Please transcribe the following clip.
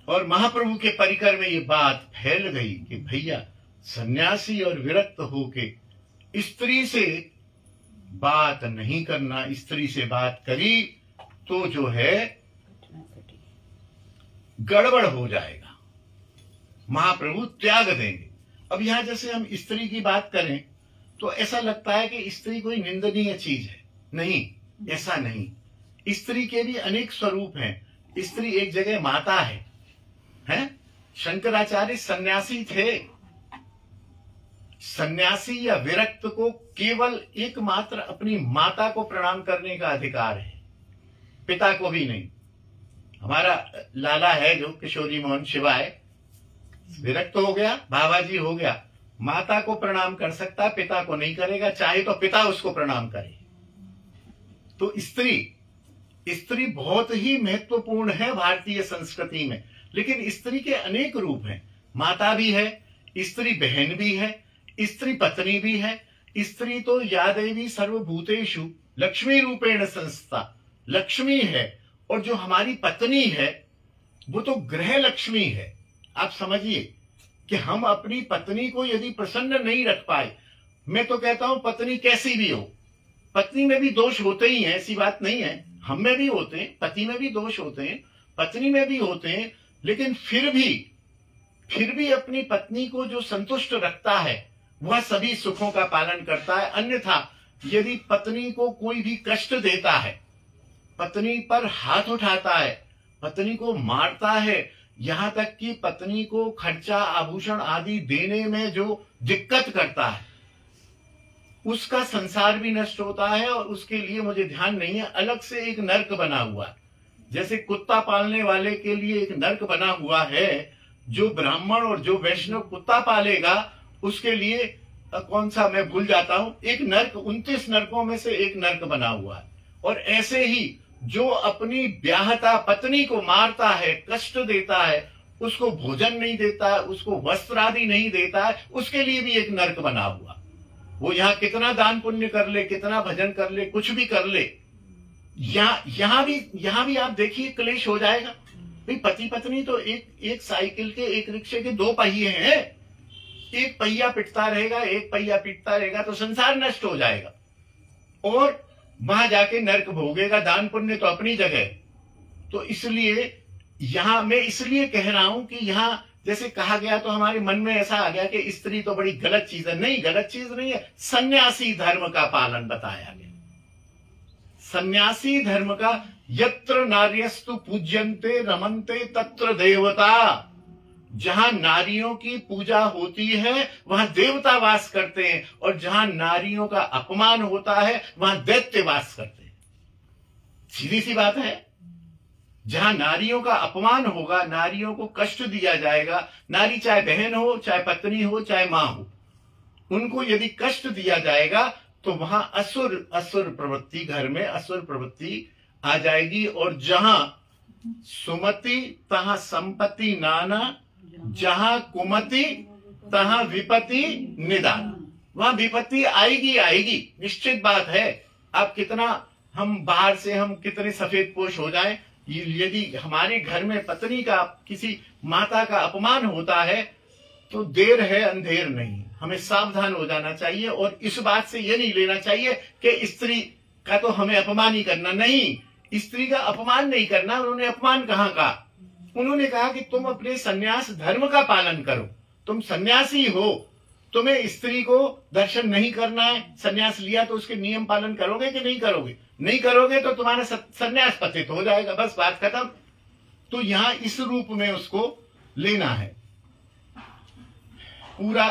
और महाप्रभु के परिकर में ये बात फैल गई कि भैया सन्यासी और विरक्त होके स्त्री से बात नहीं करना, स्त्री से बात करी तो जो है गड़बड़ हो जाएगा, महाप्रभु त्याग देंगे। अब यहां जैसे हम स्त्री की बात करें तो ऐसा लगता है कि स्त्री कोई निंदनीय चीज है। नहीं, ऐसा नहीं। स्त्री के भी अनेक स्वरूप हैं। स्त्री एक जगह माता है? शंकराचार्य सन्यासी थे। सन्यासी या विरक्त को केवल एकमात्र अपनी माता को प्रणाम करने का अधिकार है, पिता को भी नहीं। हमारा लाला है जो किशोरी मोहन शिवाय, विरक्त हो गया, बाबाजी हो गया, माता को प्रणाम कर सकता, पिता को नहीं करेगा, चाहे तो पिता उसको प्रणाम करे। तो स्त्री बहुत ही महत्वपूर्ण है भारतीय संस्कृति में। लेकिन स्त्री के अनेक रूप हैं। माता भी है, स्त्री बहन भी है, स्त्री पत्नी भी है। स्त्री तो या देवी सर्वभूतेषु लक्ष्मी रूपेण संस्था, लक्ष्मी है। और जो हमारी पत्नी है वो तो गृह लक्ष्मी है। आप समझिए कि हम अपनी पत्नी को यदि प्रसन्न नहीं रख पाए, मैं तो कहता हूं पत्नी कैसी भी हो, पत्नी में भी दोष होते ही हैं, ऐसी बात नहीं है। हम में भी होते हैं, पति में भी दोष होते हैं, पत्नी में भी होते हैं। लेकिन फिर भी अपनी पत्नी को जो संतुष्ट रखता है वह सभी सुखों का पालन करता है। अन्यथा यदि पत्नी को कोई भी कष्ट देता है, पत्नी पर हाथ उठाता है, पत्नी को मारता है, यहां तक कि पत्नी को खर्चा आभूषण आदि देने में जो दिक्कत करता है, उसका संसार भी नष्ट होता है। और उसके लिए मुझे ध्यान नहीं है, अलग से एक नर्क बना हुआ है। जैसे कुत्ता पालने वाले के लिए एक नर्क बना हुआ है, जो ब्राह्मण और जो वैष्णव कुत्ता पालेगा उसके लिए कौन सा मैं भूल जाता हूं, एक नर्क, 29 नर्कों में से एक नर्क बना हुआ है। और ऐसे ही जो अपनी ब्याहता पत्नी को मारता है, कष्ट देता है, उसको भोजन नहीं देता है, उसको वस्त्र आदि नहीं देता है, उसके लिए भी एक नर्क बना हुआ। वो यहाँ कितना दान पुण्य कर ले, कितना भजन कर ले, कुछ भी कर ले, यहाँ भी आप देखिए क्लेश हो जाएगा। भाई पति पत्नी तो एक साइकिल के, एक रिक्शे के दो पहिए हैं। एक पहिया पिटता रहेगा, एक पहिया पिटता रहेगा तो संसार नष्ट हो जाएगा और वहां जाके नर्क भोगेगा। दान पुण्य तो अपनी जगह। तो इसलिए यहां मैं इसलिए कह रहा हूं कि यहां जैसे कहा गया तो हमारे मन में ऐसा आ गया कि स्त्री तो बड़ी गलत चीज है। नहीं, गलत चीज नहीं है। सन्यासी धर्म का पालन बताया गया। सन्यासी धर्म का यत्र नार्यस्तु पूज्यन्ते रमन्ते तत्र देवता। जहां नारियों की पूजा होती है वहां देवता वास करते हैं, और जहां नारियों का अपमान होता है वहां दैत्य वास करते हैं। सीधी सी बात है। जहां नारियों का अपमान होगा, नारियों को कष्ट दिया जाएगा, नारी चाहे बहन हो, चाहे पत्नी हो, चाहे मां हो, उनको यदि कष्ट दिया जाएगा तो वहां असुर प्रवृत्ति, घर में असुर प्रवृत्ति आ जाएगी। और जहां सुमति तहां संपत्ति नाना, जहां कुमति तहां विपत्ति निदान। वहां विपत्ति आएगी, निश्चित बात है। आप कितना हम बाहर से हम कितने सफेद पोश हो जाएं, यदि हमारे घर में पत्नी का, किसी माता का अपमान होता है तो देर है अंधेर नहीं। हमें सावधान हो जाना चाहिए और इस बात से यह नहीं लेना चाहिए कि स्त्री का तो हमें अपमान ही करना। नहीं, स्त्री का अपमान नहीं करना। उन्होंने अपमान कहाँ कहा? उन्होंने कहा कि तुम अपने सन्यास धर्म का पालन करो। तुम सन्यासी हो, तुम्हें स्त्री को दर्शन नहीं करना है, सन्यास लिया तो उसके नियम पालन करोगे कि नहीं करोगे? नहीं करोगे तो तुम्हारा सन्यास पतित हो जाएगा, बस बात खत्म। तो यहां इस रूप में उसको लेना है पूरा।